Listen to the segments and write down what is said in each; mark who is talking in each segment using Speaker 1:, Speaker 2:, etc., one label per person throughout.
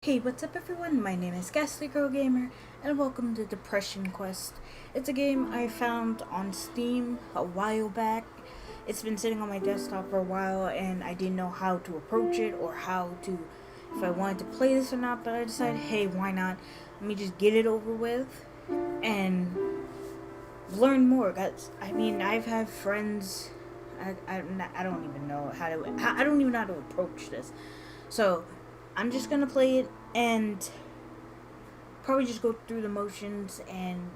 Speaker 1: Hey, what's up everyone? My name is Ghastly GirlGamer, and welcome to Depression Quest. It's a game I found on Steam a while back. It's been sitting on my desktop for a while, and I didn't know how to approach it or if I wanted to play this or not, but I decided, hey, why not? Let me just get it over with and learn more. I've had friends. I don't even know I don't even know how to approach this. So, I'm just gonna play it and probably just go through the motions and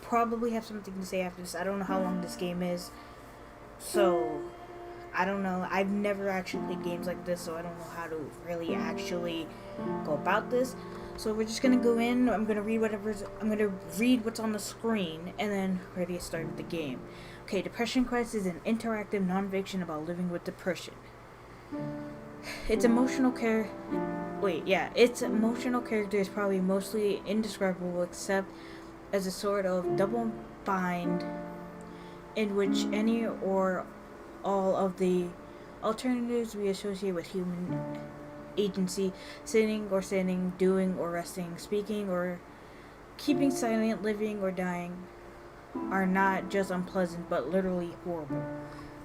Speaker 1: probably have something to say after this. I don't know how long this game is, so I don't know. I've never actually played games like this, so I don't know how to really actually go about this. So we're just gonna go in. I'm gonna read what's on the screen, and then we're gonna get started with the game. Okay, Depression Quest is an interactive nonfiction about living with depression. Its emotional care. Its emotional character is probably mostly indescribable, except as a sort of double bind in which any or all of the alternatives we associate with human agency, sitting or standing, doing or resting, speaking or keeping silent, living or dying, are not just unpleasant but literally horrible.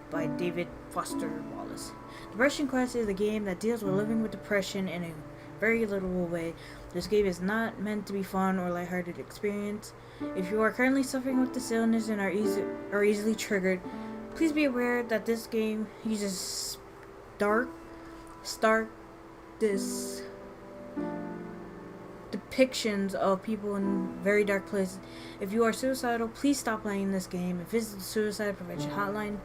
Speaker 1: By David Foster Wallace. Depression Quest is a game that deals with living with depression in a very literal way. This game is not meant to be fun or lighthearted experience. If you are currently suffering with this illness and are easily triggered, please be aware that this game uses stark this depictions of people in very dark places. If you are suicidal, please stop playing this game and visit the suicide prevention hotline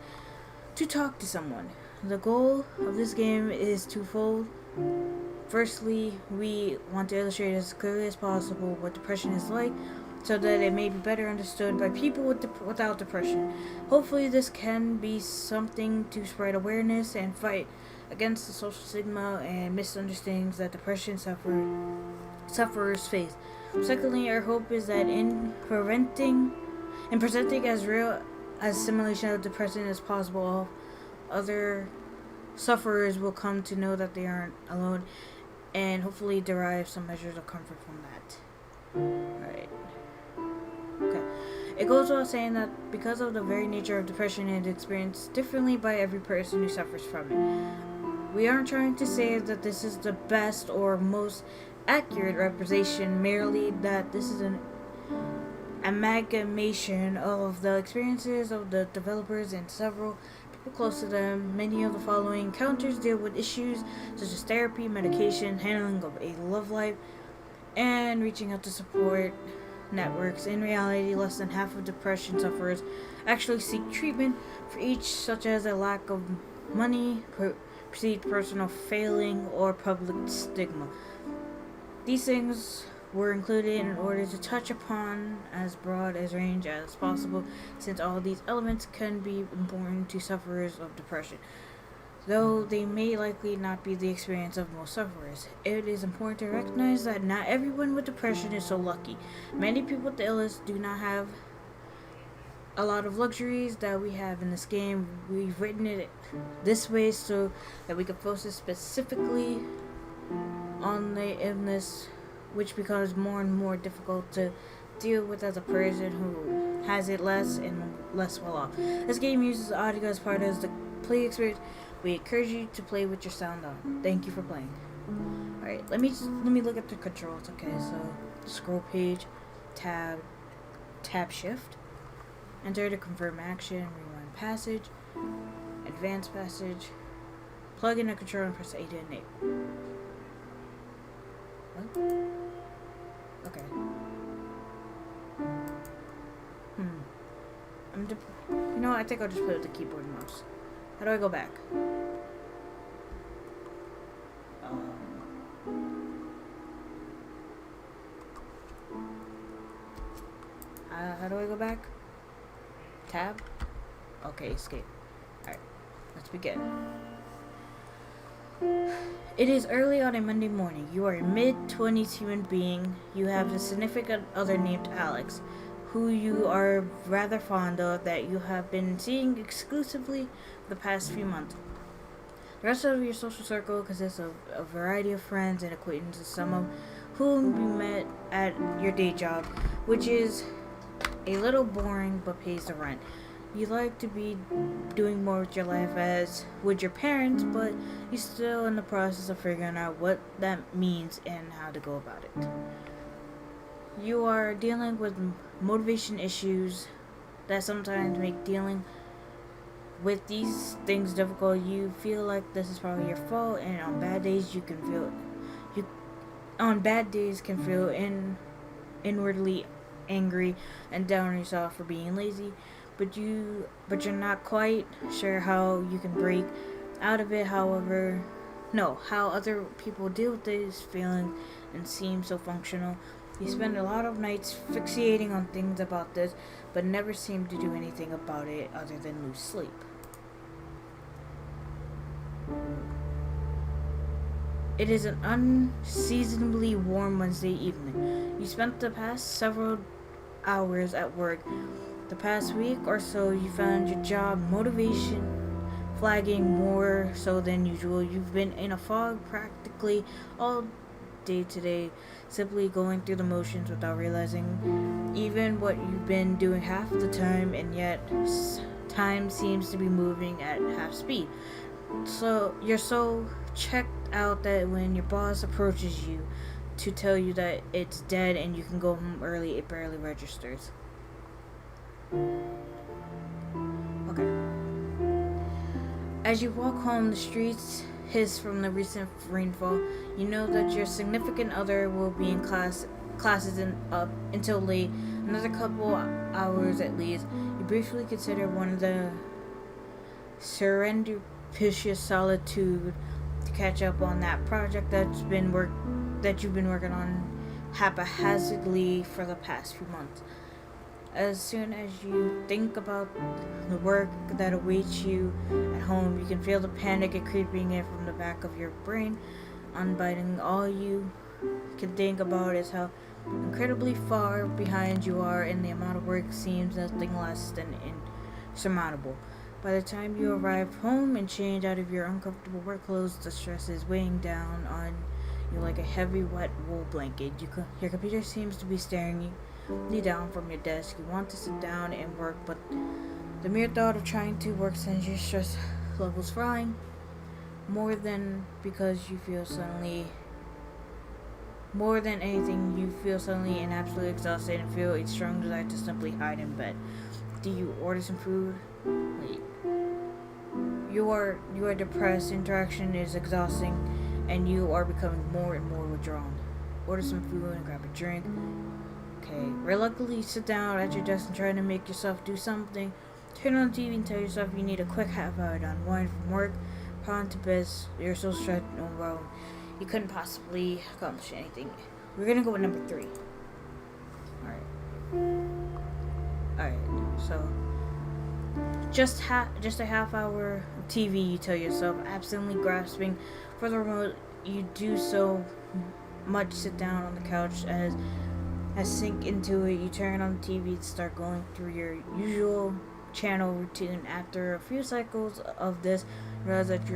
Speaker 1: to talk to someone. The goal of this game is twofold. Firstly, we want to illustrate as clearly as possible what depression is like, so that it may be better understood by people without depression. Hopefully, this can be something to spread awareness and fight against the social stigma and misunderstandings that depression sufferers face. Secondly, our hope is that in presenting as real as simulation of depression as possible, other sufferers will come to know that they aren't alone and hopefully derive some measures of comfort from that. Alright. Okay. It goes without saying that because of the very nature of depression, it is experienced differently by every person who suffers from it. We aren't trying to say that this is the best or most accurate representation, merely that this is an amalgamation of the experiences of the developers and several people close to them. Many of the following encounters deal with issues such as therapy, medication, handling of a love life, and reaching out to support networks. In reality, less than half of depression sufferers actually seek treatment for each, such as a lack of money, perceived personal failing, or public stigma. These things were included in order to touch upon as broad a range as possible, since all these elements can be important to sufferers of depression. Though they may likely not be the experience of most sufferers, it is important to recognize that not everyone with depression is so lucky. Many people with the illness do not have a lot of luxuries that we have in this game. We've written it this way so that we can focus specifically on the illness, which becomes more and more difficult to deal with as a person who has it less and less well off. This game uses audio as part of the play experience. We encourage you to play with your sound on. Thank you for playing. Alright, let me look at the controls. Okay, so scroll page, tab shift, enter to confirm action, rewind passage, advance passage, plug in a controller and press A to enable. What? Okay. I think I'll just play with the keyboard and mouse. How do I go back? How do I go back? Tab? Okay, escape. Alright, let's begin. It is early on a Monday morning. You are a mid-20s human being. You have a significant other named Alex, who you are rather fond of, that you have been seeing exclusively for the past few months. The rest of your social circle consists of a variety of friends and acquaintances, some of whom you met at your day job, which is a little boring but pays the rent. You like to be doing more with your life as with your parents, but you're still in the process of figuring out what that means and how to go about it. You are dealing with motivation issues that sometimes make dealing with these things difficult. You feel like this is probably your fault, and on bad days you on bad days can feel inwardly angry and down on yourself for being lazy, but you're not quite sure how you can break out of it. However, no, how other people deal with this feeling and seem so functional. You spend a lot of nights fixating on things about this, but never seem to do anything about it other than lose sleep. It is an unseasonably warm Wednesday evening. You spent the past several hours at work. The past week or so, you found your job motivation flagging more so than usual. You've been in a fog practically all day today, simply going through the motions without realizing even what you've been doing half the time, and yet time seems to be moving at half speed. So you're so checked out that when your boss approaches you to tell you that it's dead and you can go home early, it barely registers. Okay. As you walk home, the streets hiss from the recent rainfall. You know that your significant other will be in classes until late, another couple hours at least. You briefly consider one of the serendipitous solitude to catch up on that project that you've been working on haphazardly for the past few months. As soon as you think about the work that awaits you at home, you can feel the panic creeping in from the back of your brain, unbiting. All you can think about is how incredibly far behind you are, and the amount of work seems nothing less than insurmountable. By the time you arrive home and change out of your uncomfortable work clothes, the stress is weighing down on you like a heavy, wet wool blanket. Your computer seems to be staring you down from your desk. You want to sit down and work, but the mere thought of trying to work sends your stress levels flying. More than anything, you feel suddenly and absolutely exhausted and feel a strong desire to simply hide in bed. Do you order some food? Wait. You are depressed, interaction is exhausting, and you are becoming more and more withdrawn. Order some food and grab a drink. Okay. Reluctantly sit down at your desk and try to make yourself do something. Turn on the TV and tell yourself you need a quick half hour to unwind from work. Pile into bed. You're so stressed and overwhelmed. You couldn't possibly accomplish anything. We're gonna go with number 3. Alright, so just a half hour of TV, you tell yourself, absently grasping for the remote. You do so much sit down on the couch as sink into it. You turn on the TV and start going through your usual channel routine. After a few cycles of this, realize that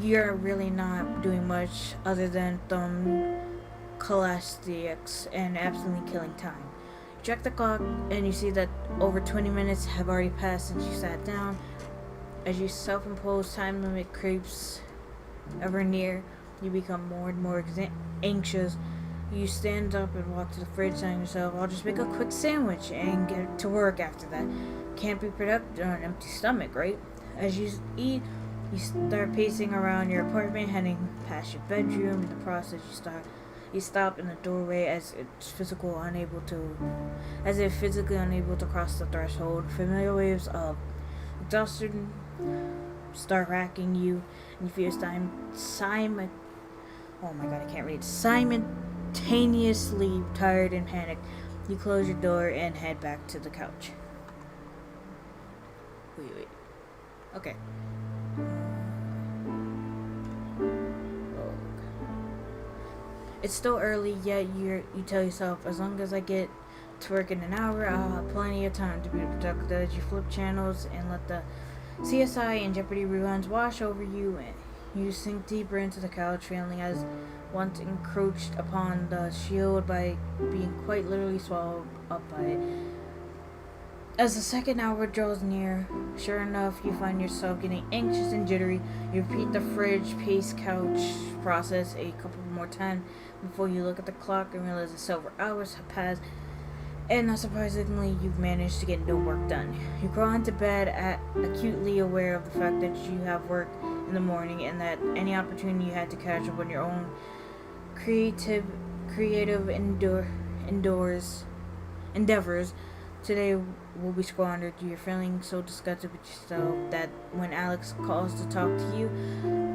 Speaker 1: you're really not doing much other than thumb calisthenics and absolutely killing time. You check the clock and you see that over 20 minutes have already passed since you sat down. As your self-imposed time limit creeps ever near, you become more and more anxious. You stand up and walk to the fridge, telling yourself, I'll just make a quick sandwich and get to work after that. Can't be productive on an empty stomach, right? As you eat, you start pacing around your apartment, heading past your bedroom. In the process, you stop in the doorway as if physically unable to cross the threshold. Familiar waves of exhaustion start racking you, and you feel simultaneously tired and panicked. You close your door and head back to the couch. Wait. Okay. It's still early, yet you tell yourself, as long as I get to work in an hour, I'll have plenty of time to be productive. As you flip channels and let the CSI and Jeopardy reruns wash over you, and you sink deeper into the couch, feeling as once encroached upon the shield by being quite literally swallowed up by it. As the second hour draws near, sure enough, you find yourself getting anxious and jittery. You repeat the fridge, pace, couch process a couple more times before you look at the clock and realize that several hours have passed. And not surprisingly, you've managed to get no work done. You crawl into bed acutely aware of the fact that you have work in the morning and that any opportunity you had to catch up on your own creative endeavors today will be squandered. You're feeling so disgusted with yourself that when Alex calls to talk to you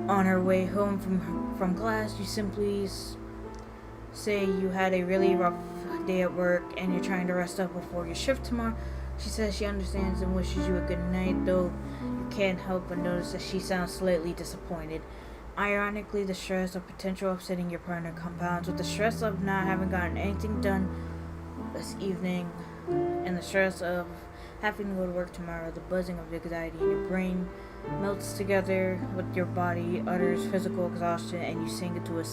Speaker 1: on her way home from class, you simply say you had a really rough day at work and you're trying to rest up before your shift tomorrow. She says she understands and wishes you a good night, though you can't help but notice that she sounds slightly disappointed. Ironically, the stress of potential upsetting your partner compounds with the stress of not having gotten anything done this evening and the stress of having to go to work tomorrow. The buzzing of anxiety in your brain melts together with your body, utters physical exhaustion, and you sink into a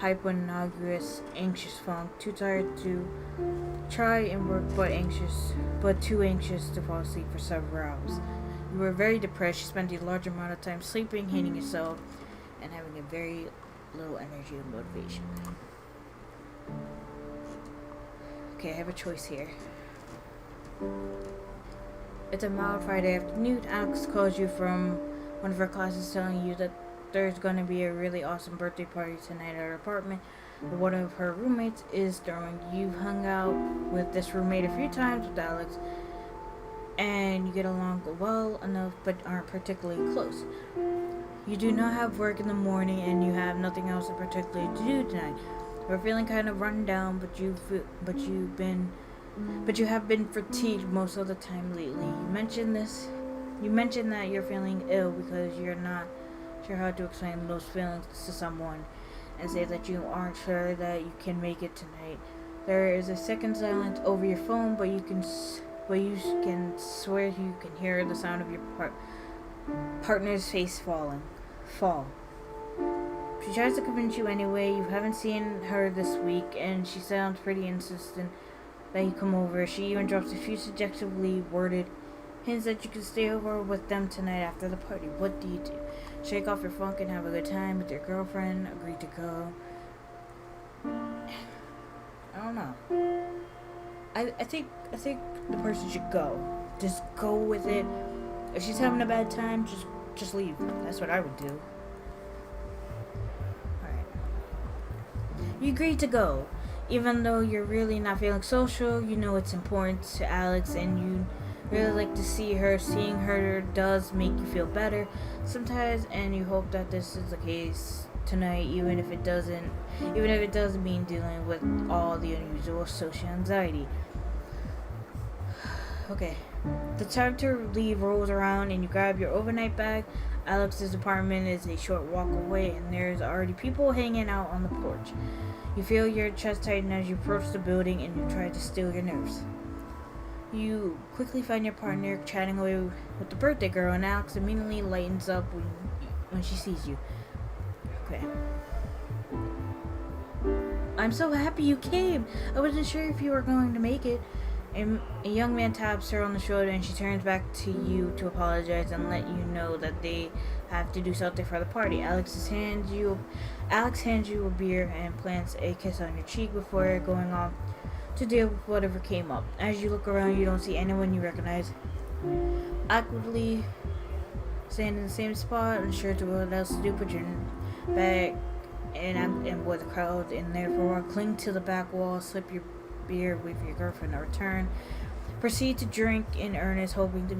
Speaker 1: hypnagogious, anxious funk, too tired to try and work but too anxious to fall asleep for several hours. You were very depressed. You spent a large amount of time sleeping, hating yourself, and having a very little energy and motivation. Okay, I have a choice here. It's a mild Friday afternoon. Alex calls you from one of her classes telling you that there's going to be a really awesome birthday party tonight at her apartment that one of her roommates is throwing. You've hung out with this roommate a few times with Alex, and you get along well enough but aren't particularly close. You do not have work in the morning and you have nothing else in particular to do tonight. You're feeling kind of run down, but you have been fatigued most of the time lately. You mentioned that you're feeling ill because you're not sure how to explain those feelings to someone, and say that you aren't sure that you can make it tonight. There is a second silence over your phone, but you can swear you can hear the sound of your partner's face fall. She tries to convince you anyway. You haven't seen her this week, and she sounds pretty insistent that you come over. She even drops a few subjectively worded hints that you can stay over with them tonight after the party. What do? Shake off your funk and have a good time with your girlfriend? Agree to go? I don't know. I think the person should go. Just go with it. If she's having a bad time, just leave. That's what I would do. Alright. You agree to go. Even though you're really not feeling social, you know it's important to Alex and you really like to see her. Seeing her does make you feel better sometimes, and you hope that this is the case tonight, even if it doesn't mean dealing with all the unusual social anxiety. Okay. The time to leave rolls around and you grab your overnight bag. Alex's apartment is a short walk away and there's already people hanging out on the porch. You feel your chest tighten as you approach the building and you try to still your nerves. You quickly find your partner chatting away with the birthday girl, and Alex immediately lightens up when she sees you. Okay. I'm so happy you came. I wasn't sure if you were going to make it. A young man taps her on the shoulder and she turns back to you to apologize and let you know that they have to do something for the party. Alex hands you a beer and plants a kiss on your cheek before going off to deal with whatever came up. As you look around, you don't see anyone you recognize. Awkwardly stand in the same spot, unsure to what else to do, put your back and avoid the crowd in there for a while. Cling to the back wall, slip your beer with your girlfriend to return. Proceed to drink in earnest, hoping it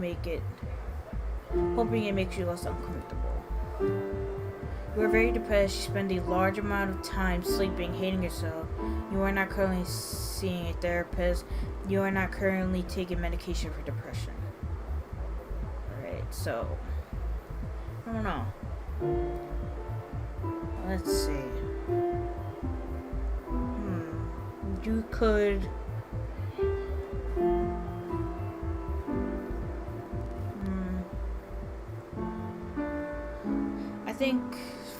Speaker 1: makes you less uncomfortable. You are very depressed. You spend a large amount of time sleeping, hating yourself. You are not currently seeing a therapist. You are not currently taking medication for depression. Alright, so I don't know. Let's see. You could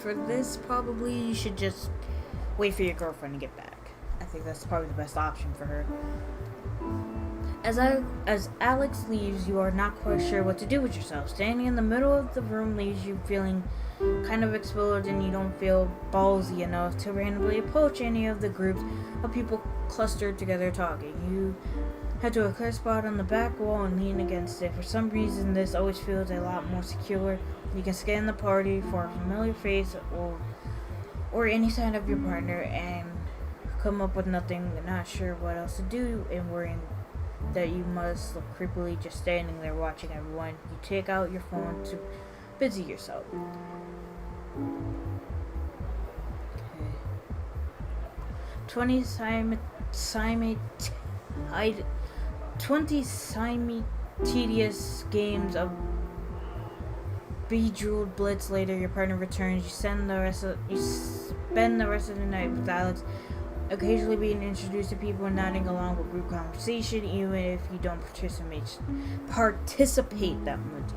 Speaker 1: for this, probably you should just wait for your girlfriend to get back. I think that's probably the best option for her. As Alex leaves, you are not quite sure what to do with yourself. Standing in the middle of the room leaves you feeling kind of exposed, and you don't feel ballsy enough to randomly approach any of the groups of people clustered together talking. You head to a clear spot on the back wall and lean against it. For some reason, this always feels a lot more secure. You can scan the party for a familiar face or any sign of your partner and come up with nothing, not sure what else to do, and worrying that you must look creepily just standing there watching everyone. You take out your phone to busy yourself. Okay. 20 simultaneous games of Bejeweled Blitz later, your partner returns. You spend the rest of the night with Alex, occasionally being introduced to people and nodding along with group conversation, even if you don't participate that much.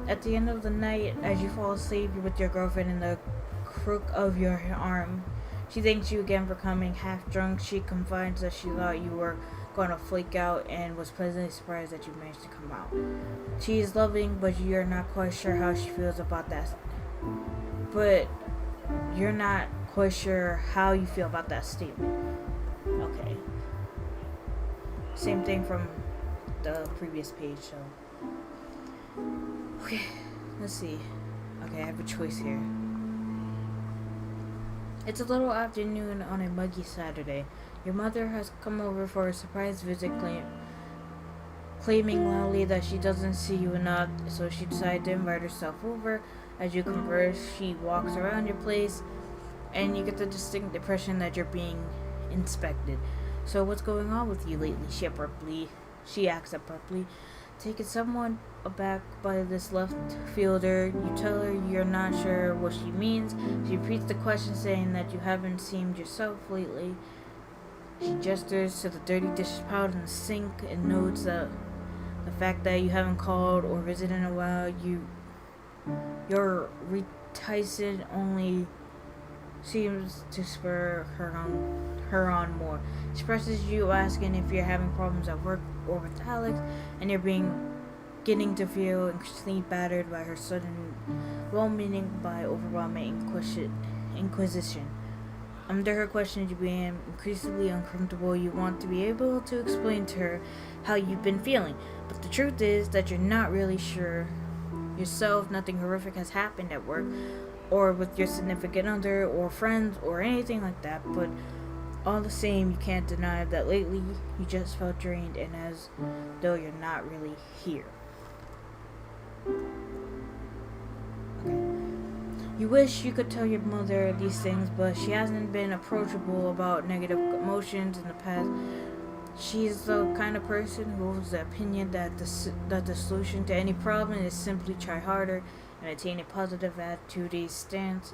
Speaker 1: At the end of the night, as you fall asleep, you're with your girlfriend in the crook of your arm. She thanks you again for coming. Half drunk, she confides that she thought you were going to flake out and was pleasantly surprised that you managed to come out. She is loving, but you're not quite sure how she feels about that. But you're not quite sure how you feel about that statement. Okay. Same thing from the previous page, so. Okay, let's see. Okay, I have a choice here. It's a little afternoon on a muggy Saturday. Your mother has come over for a surprise visit, claiming loudly that she doesn't see you enough, so she decided to invite herself over. As you converse, she walks around your place, and you get the distinct impression that you're being inspected. So what's going on with you lately? She asks abruptly. Taken somewhat aback by this left fielder, you tell her you're not sure what she means. She repeats the question, saying that you haven't seemed yourself lately. She gestures to the dirty dishes piled in the sink and notes that the fact that you haven't called or visited in a while, your reticence only seems to spur her on more. She presses you, asking if you're having problems at work or with Alex, and you're getting to feel increasingly battered by her sudden, well-meaning but overwhelming inquisition. Under her questions, you become increasingly uncomfortable. You want to be able to explain to her how you've been feeling, but the truth is that you're not really sure yourself. Nothing horrific has happened at work or with your significant other or friends or anything like that, but all the same, you can't deny that lately you just felt drained and as though you're not really here. Okay. You wish you could tell your mother these things, but she hasn't been approachable about negative emotions in the past. She's the kind of person who holds the opinion that the solution to any problem is simply try harder and attain a positive attitude stance.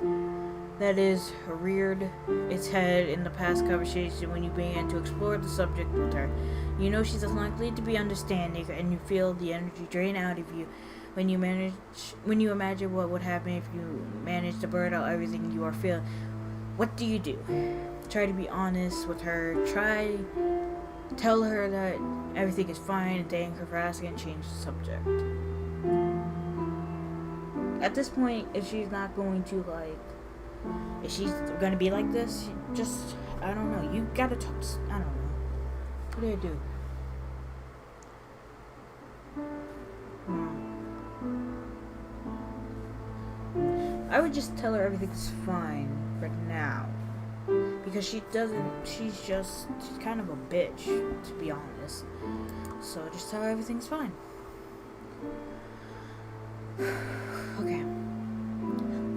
Speaker 1: That is reared its head in the past conversation when you began to explore the subject with her. You know she's unlikely to be understanding, and you feel the energy drain out of you when you imagine what would happen if you managed to blurt out everything you are feeling. What do? Try to be honest with her. Tell her that everything is fine and thank her for asking and change the subject. At this point, if she's not going to if she's gonna be like this, just, I don't know, you gotta talk, I don't know. What do I do? I would just tell her everything's fine for now. Because she's kind of a bitch, to be honest. So just tell her everything's fine. Okay.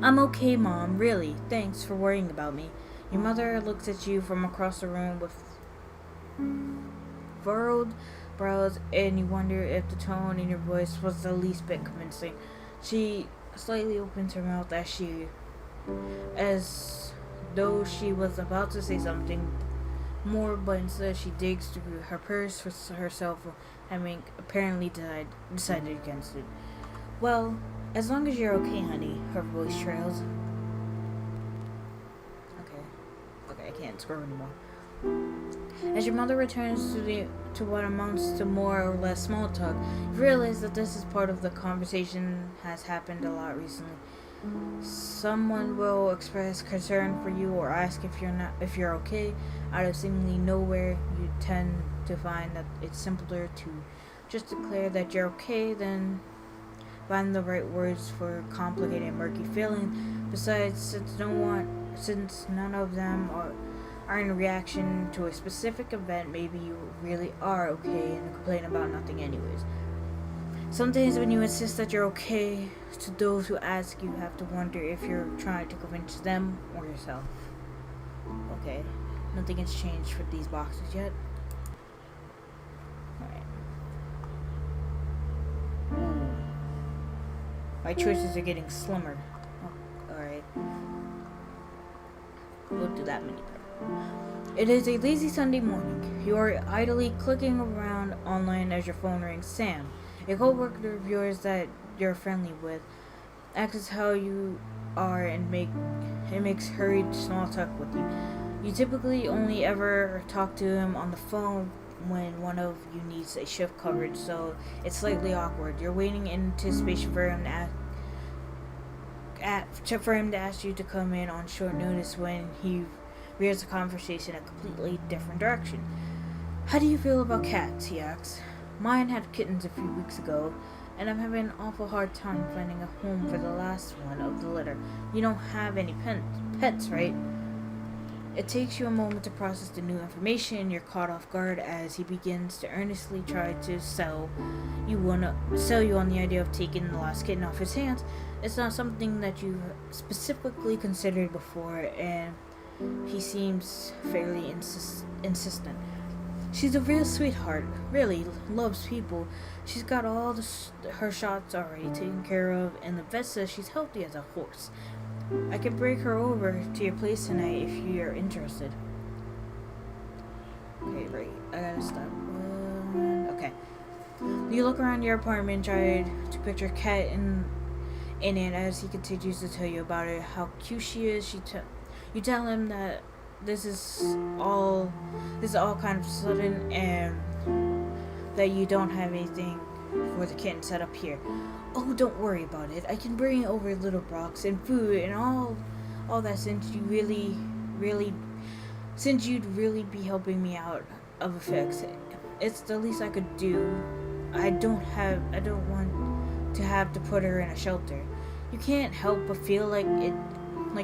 Speaker 1: I'm okay, Mom, really. Thanks for worrying about me. Your mother looks at you from across the room with furrowed brows, and you wonder if the tone in your voice was the least bit convincing. She slightly opens her mouth as though she was about to say something more, but instead she digs through her purse for herself, having apparently decided against it. Well, as long as you're okay, honey, her voice trails. Okay, I can't scroll anymore. As your mother returns to what amounts to more or less small talk, you realize that this is part of the conversation has happened a lot recently. Someone will express concern for you or ask if you're okay. Out of seemingly nowhere, you tend to find that it's simpler to just declare that you're okay than find the right words for complicated and murky feelings. Besides, since none of them are in reaction to a specific event, maybe you really are okay and complain about nothing anyways. Some days when you insist that you're okay to those who ask, you have to wonder if you're trying to convince them or yourself. Okay, nothing has changed for these boxes yet. Alright. My choices are getting slimmer. Oh, alright. We'll do that many. It is a lazy Sunday morning. You are idly clicking around online as your phone rings. Sam, a co-worker of yours that you're friendly with, asks how you are and makes hurried small talk with you. You typically only ever talk to him on the phone when one of you needs a shift coverage, so it's slightly awkward. You're waiting in anticipation for him to ask you to come in on short notice when he veers the conversation a completely different direction. How do you feel about cats? He asks. Mine had kittens a few weeks ago, and I'm having an awful hard time finding a home for the last one of the litter. You don't have any pets, right? It takes you a moment to process the new information. You're caught off guard as he begins to earnestly try to sell you on the idea of taking the last kitten off his hands. It's not something that you specifically considered before, and he seems fairly insistent. She's a real sweetheart, really loves people. She's got all her shots already taken care of, and the vet says she's healthy as a horse. I could bring her over to your place tonight if you're interested. Okay, right. I gotta stop. Okay. You look around your apartment, try to picture Kat in it as he continues to tell you about it, how cute she is. You tell him that this is all kind of sudden and that you don't have anything for the kitten set up here. Oh, don't worry about it. I can bring over little blocks and food and all that since you'd really be helping me out of a fix. It's the least I could do. I don't want to have to put her in a shelter. You can't help but feel like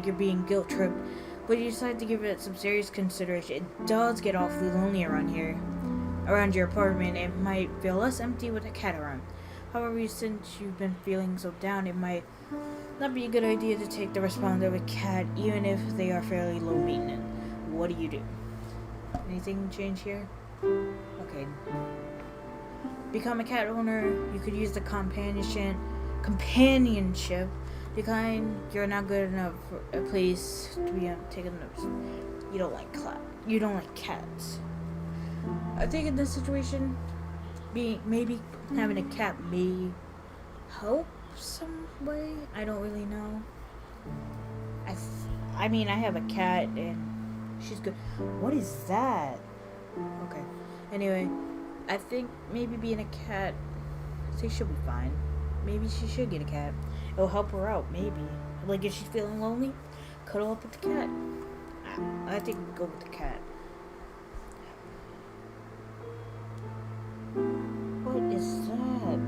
Speaker 1: you're being guilt tripped, but you decide to give it some serious consideration. It does get awfully lonely around your apartment. It might feel less empty with a cat around. However, since you've been feeling so down, it might not be a good idea to take the responsibility of a cat, even if they are fairly low maintenance. What do you do? Anything change here? Okay. Become a cat owner. You could use the companionship, the kind you're not good enough for a place to be taken notice. You don't like cats. I think in this situation, maybe having a cat may help some way. I don't really know. I mean, I have a cat and she's good. What is that? Okay. Anyway, I think maybe being a cat, she should be fine. Maybe she should get a cat. It'll help her out, maybe. Like if she's feeling lonely, cuddle up with the cat. I think we'll go with the cat. What is that?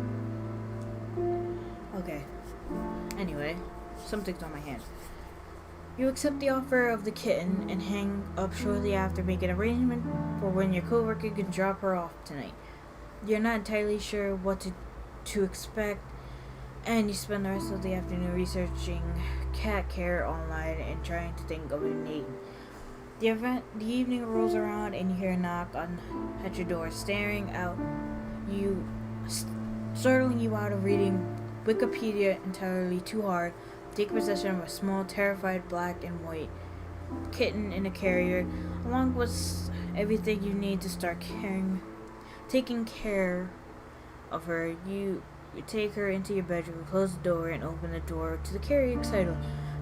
Speaker 1: Okay. Anyway, something's on my hand. You accept the offer of the kitten and hang up shortly after making an arrangement for when your coworker can drop her off tonight. You're not entirely sure what to expect, and you spend the rest of the afternoon researching cat care online and trying to think of a name. The evening rolls around and you hear a knock at your door, startling you out of reading Wikipedia entirely too hard. Take possession of a small, terrified black and white kitten in a carrier, along with everything you need to start taking care of her. You take her into your bedroom, close the door, and open the door to the carrier excitedly.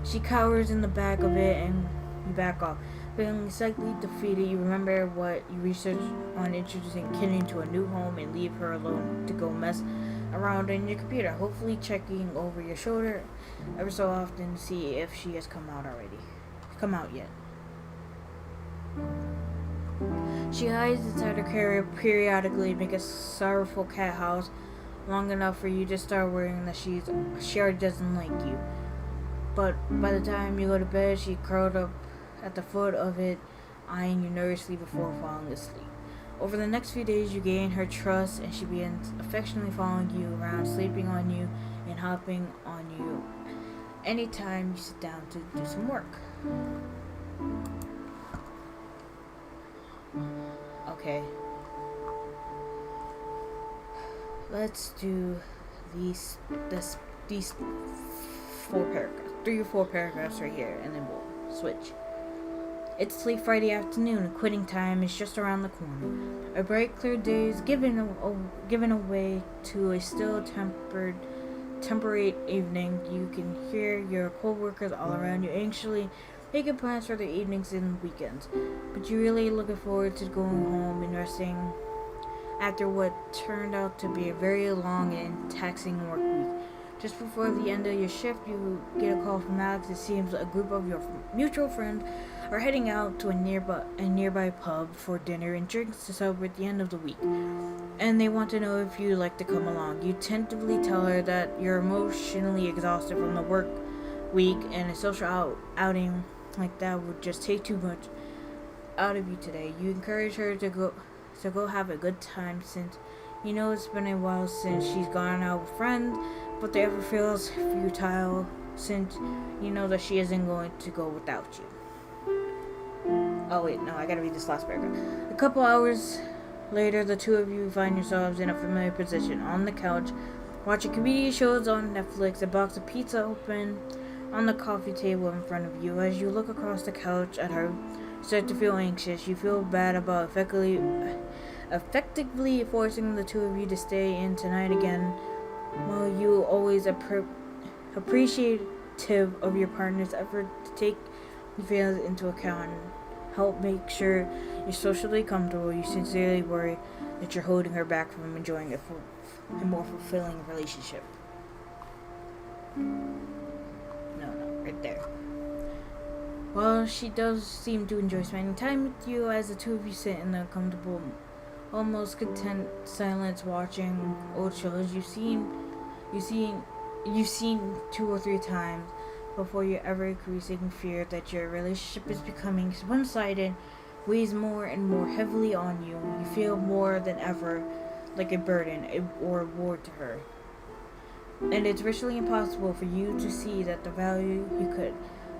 Speaker 1: She cowers in the back of it and you back off. Feeling slightly defeated, you remember what you researched on introducing Kitty to a new home and leave her alone to go mess around on your computer, hopefully checking over your shoulder ever so often to see if she has come out yet. She hides inside her carrier periodically, make a sorrowful cat house long enough for you to start worrying that she already doesn't like you. But by the time you go to bed, she curled up at the foot of it, eyeing you nervously before falling asleep. Over the next few days, you gain her trust, and she begins affectionately following you around, sleeping on you, and hopping on you anytime you sit down to do some work. Okay. Let's do these 3 or 4 paragraphs right here, and then we'll switch. It's late Friday afternoon, and quitting time is just around the corner. A bright, clear day is given away to a still temperate evening. You can hear your co-workers all around you anxiously making plans for their evenings and weekends, but you're really looking forward to going home and resting after what turned out to be a very long and taxing work week. Just before the end of your shift, you get a call from Alex. It seems a group of your mutual friends are heading out to a nearby pub for dinner and drinks to celebrate the end of the week, and they want to know if you'd like to come along. You tentatively tell her that you're emotionally exhausted from the work week, and a social outing like that would just take too much out of you today. You encourage her to go have a good time, since you know it's been a while since she's gone out with friends, but the effort feels futile since you know that she isn't going to go without you. Oh wait, no, I gotta read this last paragraph. A couple hours later, the two of you find yourselves in a familiar position on the couch, watching comedy shows on Netflix, a box of pizza open on the coffee table in front of you. As you look across the couch at her, you start to feel anxious. You feel bad about effectively forcing the two of you to stay in tonight again, while you always appreciative of your partner's effort to take your feelings into account and help make sure you're socially comfortable. You sincerely worry that you're holding her back from enjoying a more fulfilling relationship. No, right there. Well, she does seem to enjoy spending time with you as the two of you sit in a comfortable, almost content silence watching old shows you've seen 2 or 3 times before your ever-increasing fear that your relationship is becoming one-sided weighs more and more heavily on you. You feel more than ever like a burden or a ward to her. And it's virtually impossible for you to see that the value you could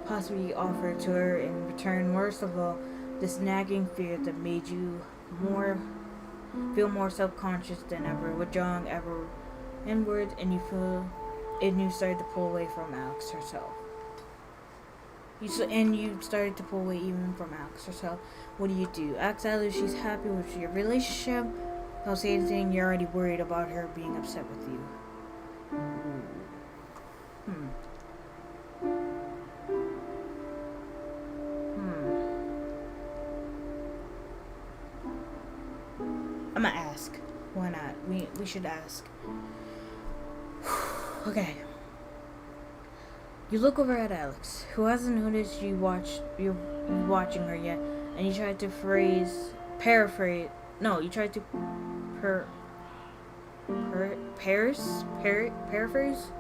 Speaker 1: possibly offer to her in return. Worst of all, this nagging fear that made you feel more self-conscious than ever, withdrawing ever inwards, and you started to pull away from Alex herself. You started to pull away even from Alex herself. What do? Ask Alex if she's happy with your relationship. Don't say anything. You're already worried about her being upset with you. I'm gonna ask. Why not? We should ask. Okay. You look over at Alex, who hasn't noticed you're watching her yet, and you try to paraphrase. No, you try to paraphrase.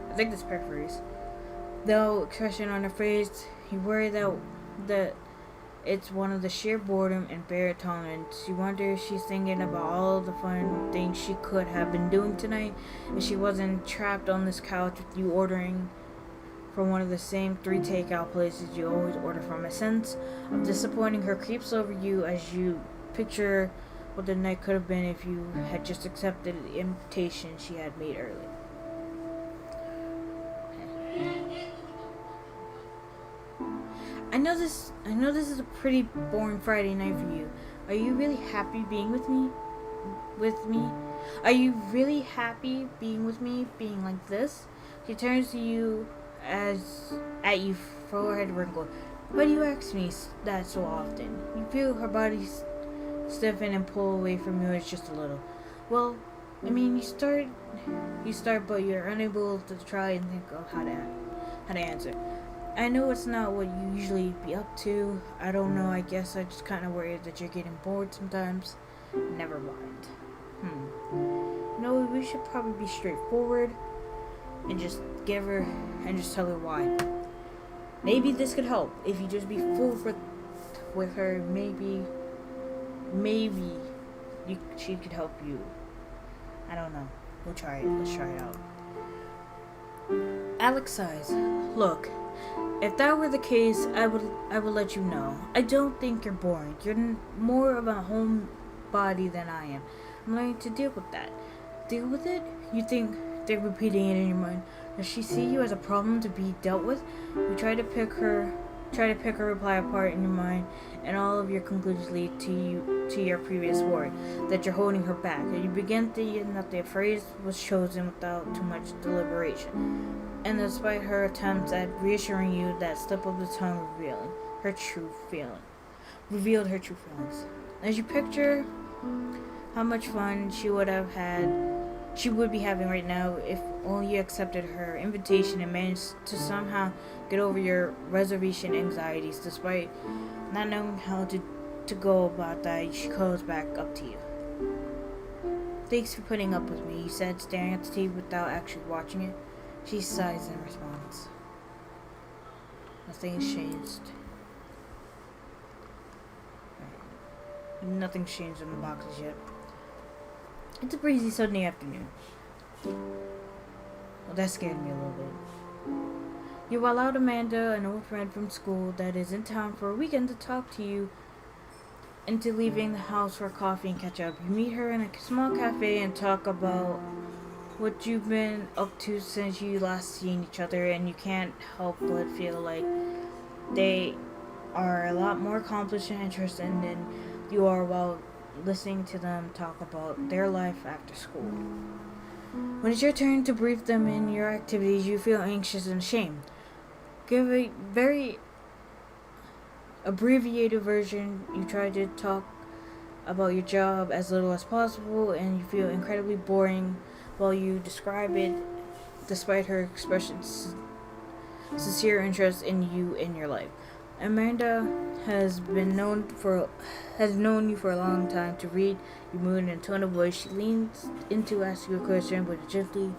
Speaker 1: I think that's paraphrase. Though expression on her face, you worry that it's one of the sheer boredom and bare tolerance. You wonder if she's thinking about all the fun things she could have been doing tonight if she wasn't trapped on this couch with you ordering from one of the same 3 takeout places you always order from. A sense of disappointing her creeps over you as you picture what the night could have been if you had just accepted the invitation she had made earlier. I know this is a pretty boring Friday night for you. Are you really happy being with me? Are you really happy being with me, being like this? She turns to you at you, forehead wrinkled. Why do you ask me that so often? You feel her body stiffen and pull away from you just a little. Well, I mean, you start, but you're unable to try and think of how to answer. I know it's not what you usually be up to. I don't know. I guess I just kind of worried that you're getting bored sometimes. Never mind. No, we should probably be straightforward and just tell her why. Maybe this could help if you just be full with her. Maybe she could help you. I don't know. We'll try it. Let's try it out. Alex sighs. Look, if that were the case, I would let you know. I don't think you're boring. You're more of a homebody than I am. I'm learning to deal with that. Deal with it? You think they're repeating it in your mind? Does she see you as a problem to be dealt with? You try to pick her reply apart in your mind, and all of your conclusions lead to your previous worry that you're holding her back. And you begin thinking that the phrase was chosen without too much deliberation. And despite her attempts at reassuring you, that slip of the tongue revealed her true feelings. As you picture how much fun she would be having right now if only you accepted her invitation and managed to somehow get over your reservation anxieties despite not knowing how to go about that, she calls back up to you. Thanks for putting up with me, he said, staring at the TV without actually watching it. She sighs in response. Nothing's changed. Nothing's changed in the boxes yet. It's a breezy Sunday afternoon. Well, that scared me a little bit. You allowed Amanda, an old friend from school that is in town for a weekend, to talk to you into leaving the house for coffee and catch up. You meet her in a small cafe and talk about what you've been up to since you last seen each other, and you can't help but feel like they are a lot more accomplished and interested than you are while listening to them talk about their life after school. When it's your turn to brief them in your activities, you feel anxious and ashamed. Give a very abbreviated version. You try to talk about your job as little as possible, and you feel incredibly boring while you describe it, despite her expressions sincere interest in you and your life. Amanda has known you for a long time. To read your mood and tone of voice, she leans in to ask you a question, but gently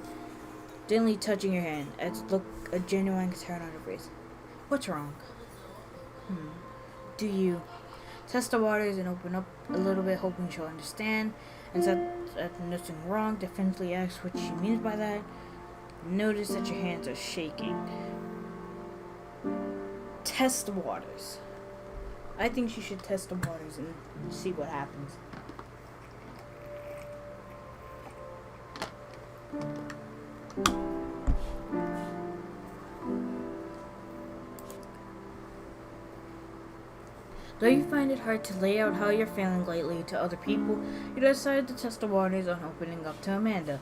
Speaker 1: touching your hand, as look a genuine concern on her face. What's wrong? Do you test the waters and open up a little bit, hoping she'll understand? And said that nothing wrong, definitively asks what she means by that. Notice that your hands are shaking. Test the waters. I think you should test the waters and see what happens. Though you find it hard to lay out how you're feeling lately to other people, you decide to test the waters on opening up to Amanda.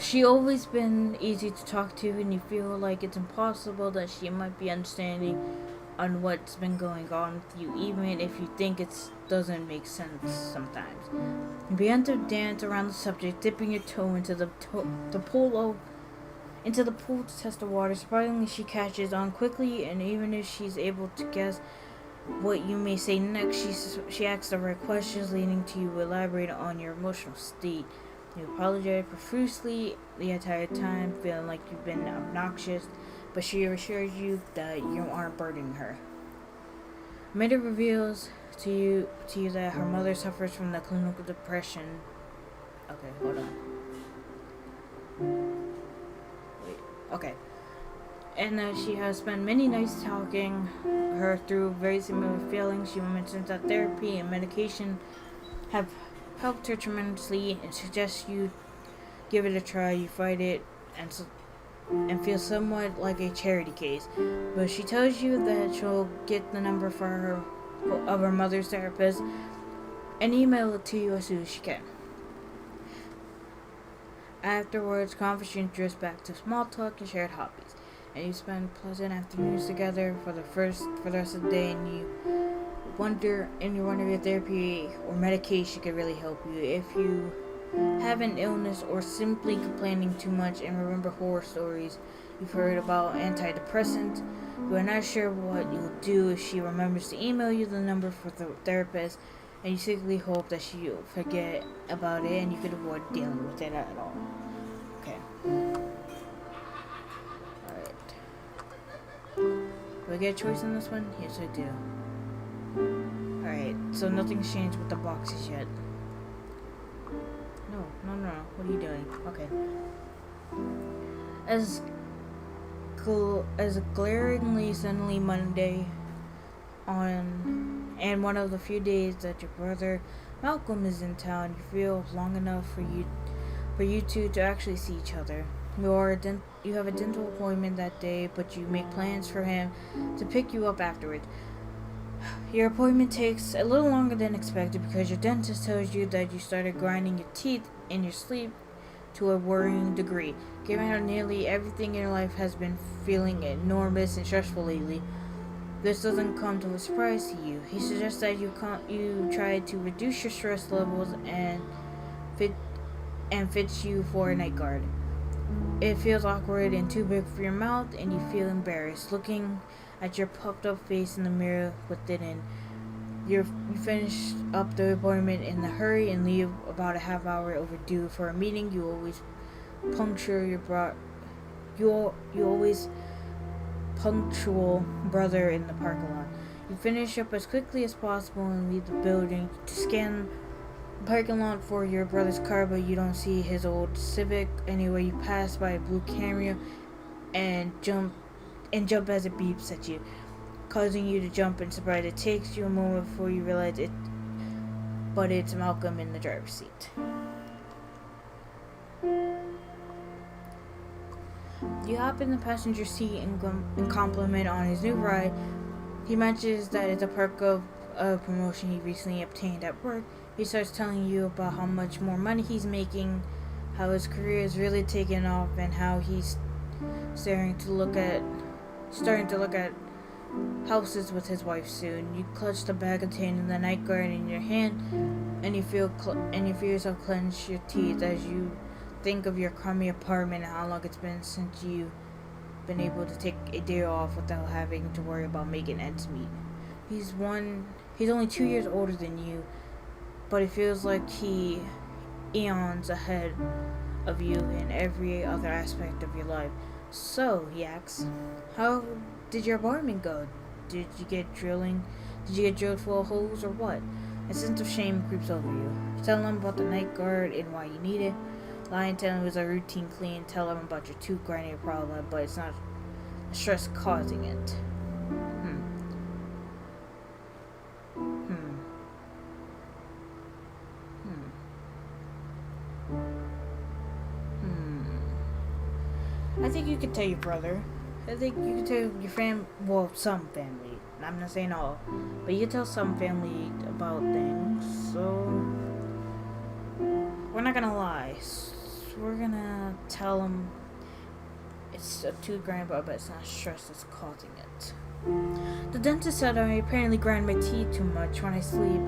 Speaker 1: She always been easy to talk to, and you feel like it's impossible that she might be understanding on what's been going on with you, even if you think it doesn't make sense sometimes. You begin to dance around the subject, dipping your toe into the pool to test the water. Surprisingly, she catches on quickly, and even if she's able to guess what you may say next, she asks the right questions, leading to you elaborate on your emotional state. You apologize profusely the entire time, feeling like you've been obnoxious, but she assures you that you aren't burdening her. Amanda reveals to you that her mother suffers from the clinical depression. Okay, hold on. Okay. And that she has spent many nights talking her through very similar feelings. She mentions that therapy and medication have helped her tremendously and suggests you give it a try. You fight it and feel somewhat like a charity case. But she tells you that she'll get the number of her mother's therapist and email it to you as soon as she can. Afterwards, conversation drifts back to small talk and shared hobbies, and you spend pleasant afternoons together for the rest of the day, and you wonder if therapy or medication could really help you. If you have an illness or simply complaining too much and remember horror stories you've heard about antidepressants, you are not sure what you'll do if she remembers to email you the number for the therapist, and you secretly hope that she'll forget about it and you could avoid dealing with it at all. Okay. Alright. Do I get a choice on this one? Yes, I do. Alright, so nothing's changed with the boxes yet. No. What are you doing? Okay. As a glaringly sunny Monday and one of the few days that your brother Malcolm is in town, you feel long enough for you two to actually see each other. You have a dental appointment that day, but you make plans for him to pick you up afterwards. Your appointment takes a little longer than expected because your dentist tells you that you started grinding your teeth in your sleep to a worrying degree. Given how nearly everything in your life has been feeling enormous and stressful lately, this doesn't come to a surprise to you. He suggests that you try to reduce your stress levels and fits you for a night guard. It feels awkward and too big for your mouth, and you feel embarrassed looking at your puffed up face in the mirror with it in. You finish up the appointment in a hurry and leave about a half hour overdue for a meeting. You always punctual brother in the parking lot. You finish up as quickly as possible and leave the building to scan the parking lot for your brother's car, but you don't see his old Civic. Anyway, you pass by a blue Camry and jump as it beeps at you, causing you to jump in surprise. It takes you a moment before you realize it, but it's Malcolm in the driver's seat. You hop in the passenger seat and compliment on his new ride. He mentions that it's a perk of a promotion he recently obtained at work. He starts telling you about how much more money he's making, how his career is really taking off, and how he's starting to look at houses with his wife soon. You clutch the bag containing the night guard in your hand, and you feel yourself clench your teeth as you think of your crummy apartment and how long it's been since you've been able to take a day off without having to worry about making ends meet. He's only 2 years older than you, but it feels like he eons ahead of you in every other aspect of your life. So, he asks, how did your apartment go? Did you get drilled full of holes or what? A sense of shame creeps over you. Tell him about the night guard and why you need it. Lie and tell him it was a routine clean. Tell him about your tooth grinding problem, but it's not stress causing it. I think you could tell your brother. I think you could tell your family. Well, some family. I'm not saying all, but you can tell some family about things. So we're not gonna lie. We're gonna tell them it's a tooth grind, but it's not stress that's causing it. The dentist said I apparently grind my teeth too much when I sleep.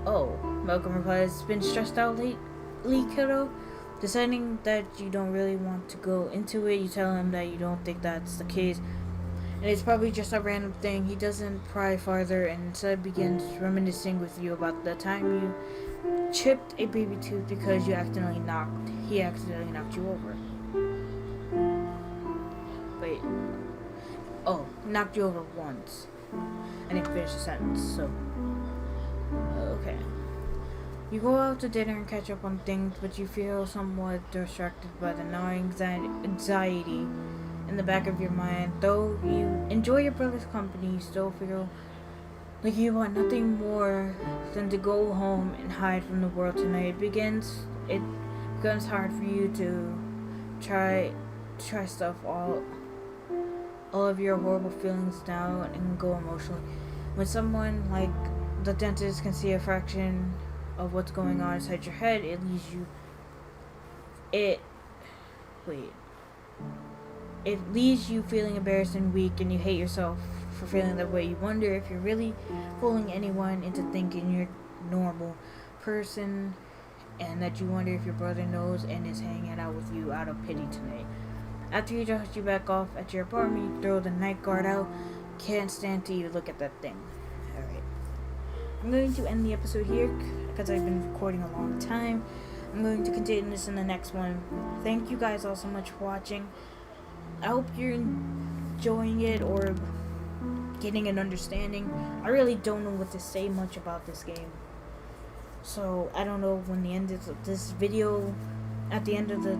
Speaker 1: Oh, Malcolm replies, it's been stressed out lately, kiddo. Deciding that you don't really want to go into it, you tell him that you don't think that's the case, and it's probably just a random thing. He doesn't pry farther and instead begins reminiscing with you about the time you chipped a baby tooth because he accidentally knocked you over. Wait. Oh, knocked you over once. I didn't finish the sentence, so. Okay. You go out to dinner and catch up on things, but you feel somewhat distracted by the gnawing anxiety in the back of your mind. Though you enjoy your brother's company, you still feel like you want nothing more than to go home and hide from the world tonight. It becomes hard for you to try stuff all of your horrible feelings down and go emotionally. When someone like the dentist can see a fraction of what's going on inside your head, it leaves you. it leaves you feeling embarrassed and weak, and you hate yourself for feeling that way. You wonder if you're really fooling anyone into thinking you're a normal person, and that you wonder if your brother knows and is hanging out with you out of pity tonight. After he drops you back off at your apartment, you throw the night guard out. Can't stand to even look at that thing. Alright. I'm going to end the episode here because I've been recording a long time. I'm going to continue this in the next one. Thank you guys all so much for watching. I hope you're enjoying it or getting an understanding. I really don't know what to say much about this game. So, I don't know when the end of this video, at the end of the...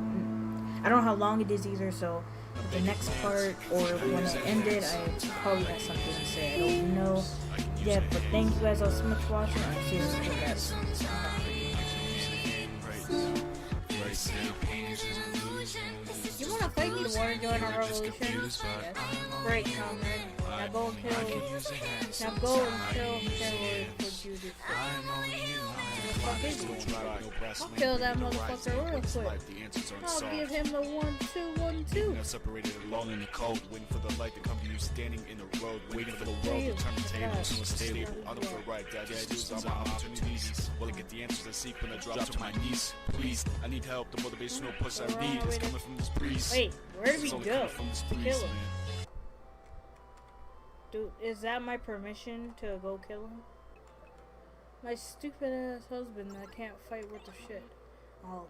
Speaker 1: I don't know how long it is either, so the next part or when it ended, I probably have something to say. I don't know yet, but thank you guys all so much for watching. I'll see you guys. You wanna fight me to want to join our revolution? Yes. Great, comrade. Now go and kill. Now go and kill Taylor for Judas. I'll kill that motherfucker real quick. I'll give him the 1-2-1-2.
Speaker 2: Separated alone in the cold, waiting for the light to come to you, standing in the road, waiting for the world to turn the table, so stable. I don't feel right, Dad. These are my opportunities. Will I get the answers I seek when I drop to my knees? Please, I need help. The motivational push I need is coming from this priest.
Speaker 1: Wait, where do we go? Kill him. Dude, is that my permission to go kill him? My stupid ass husband that can't fight worth a shit. Oh.